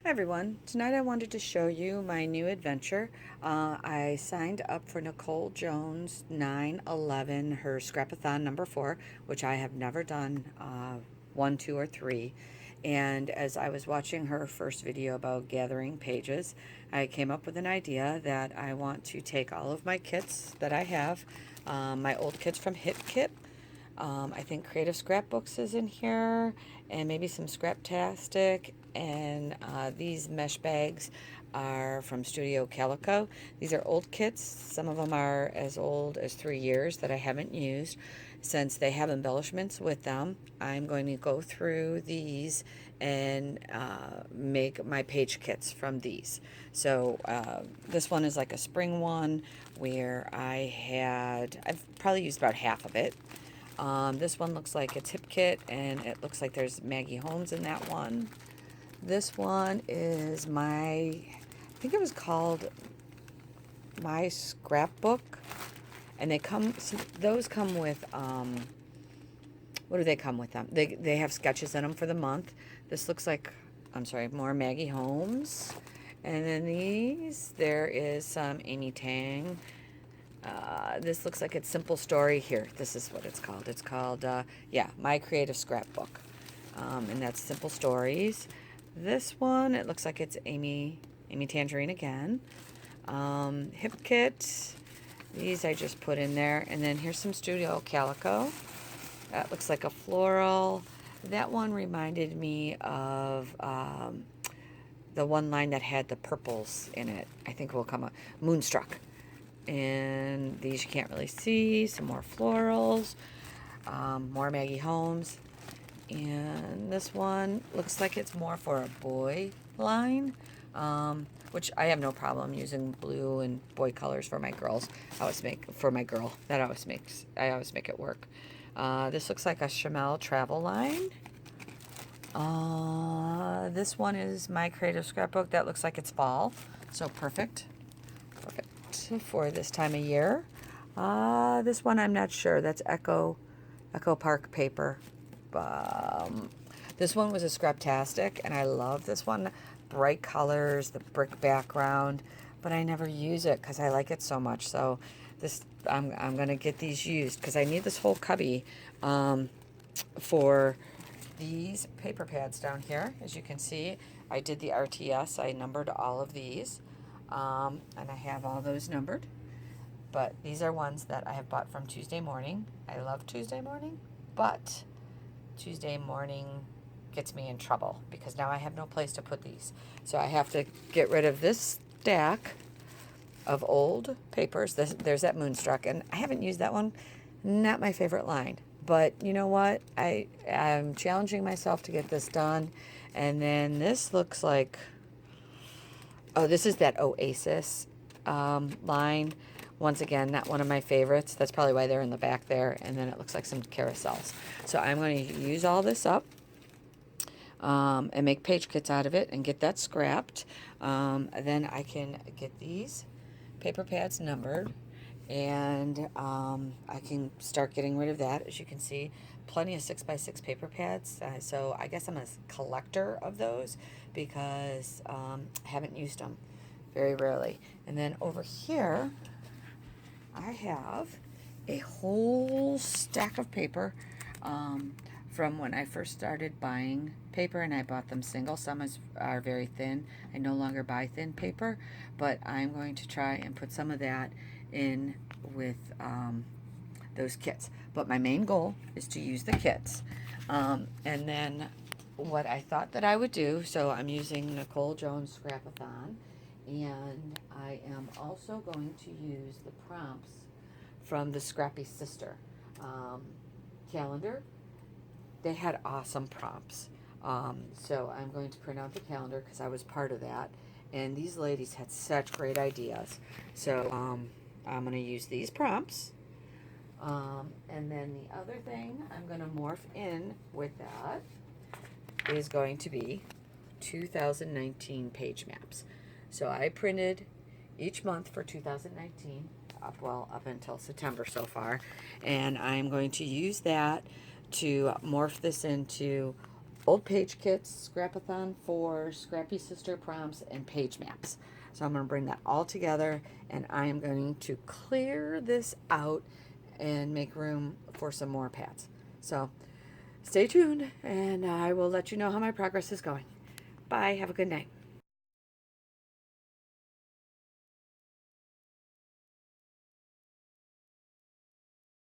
Hi everyone. Tonight I wanted to show you my new adventure. I signed up for Nicole Jones 9/11, her Scrapathon number 4, which I have never done 1, 2, or 3. And as I was watching her first video about gathering pages, I came up with an idea that I want to take all of my kits that I have, my old kits from Hit Kit. I think Creative Scrapbooks is in here, and maybe some Scraptastic, and these mesh bags are from Studio Calico. These are old kits. Some of them are as old as 3 years that I haven't used. Since they have embellishments with them, I'm going to go through these and make my page kits from these. So this one is like a spring one where I've probably used about half of it. This one looks like it's Hip Kit, and it looks like there's Maggie Holmes in that one. This one is I think it was called My Scrapbook, and those come with, what do they come with them? They have sketches in them for the month. This looks like, I'm sorry, more Maggie Holmes. And then there is some Amy Tang. This looks like it's Simple Story. Here, this is what it's called. It's called, yeah, My Creative Scrapbook. And that's Simple Stories. This one, it looks like it's Amy Tangerine again. Hip Kit. These I just put in there. And then here's some Studio Calico. That looks like a floral. That one reminded me of the one line that had the purples in it. I think it will come up. Moonstruck. And these you can't really see. Some more florals, more Maggie Holmes, and this one looks like it's more for a boy line, which I have no problem using blue and boy colors for my girls. I always make for my girl. I always make it work. This looks like a Chamel travel line. This one is My Creative Scrapbook. That looks like it's fall, so perfect for this time of year. This one I'm not sure. That's Echo Park paper. This one was a Scraptastic, and I love this one. Bright colors, the brick background, but I never use it because I like it so much. So I'm gonna get these used because I need this whole cubby for these paper pads down here. As you can see, I did the RTS. I numbered all of these. And I have all those numbered, but these are ones that I have bought from Tuesday Morning. I love Tuesday Morning, but Tuesday Morning gets me in trouble because now I have no place to put these. So I have to get rid of this stack of old papers. There's that Moonstruck, and I haven't used that one. Not my favorite line, but you know what? I'm challenging myself to get this done. And then this looks like, oh, this is that Oasis line. Once again, not one of my favorites. That's probably why they're in the back there. And then it looks like some carousels. So I'm going to use all this up and make page kits out of it and get that scrapped. Then I can get these paper pads numbered, and I can start getting rid of that. As you can see, plenty of 6x6 paper pads. So I guess I'm a collector of those because I haven't used them very rarely. And then over here, I have a whole stack of paper from when I first started buying paper, and I bought them single. Some are very thin. I no longer buy thin paper, but I'm going to try and put some of that in with those kits. But my main goal is to use the kits. And then what I thought that I would do, so I'm using Nicole Jones Scrapathon, and I am also going to use the prompts from the Scrappy Sister calendar. They had awesome prompts. So I'm going to print out the calendar because I was part of that. And these ladies had such great ideas. So I'm going to use these prompts. And then the other thing I'm going to morph in with that is going to be 2019 page maps. So I printed each month for 2019 up until September so far, and I'm going to use that to morph this into old page kits, Scrapathon 4, Scrappy Sister Prompts, and Pagemaps. So I'm going to bring that all together, and I am going to clear this out and make room for some more pads. So stay tuned, and I will let you know how my progress is going. Bye. Have a good night.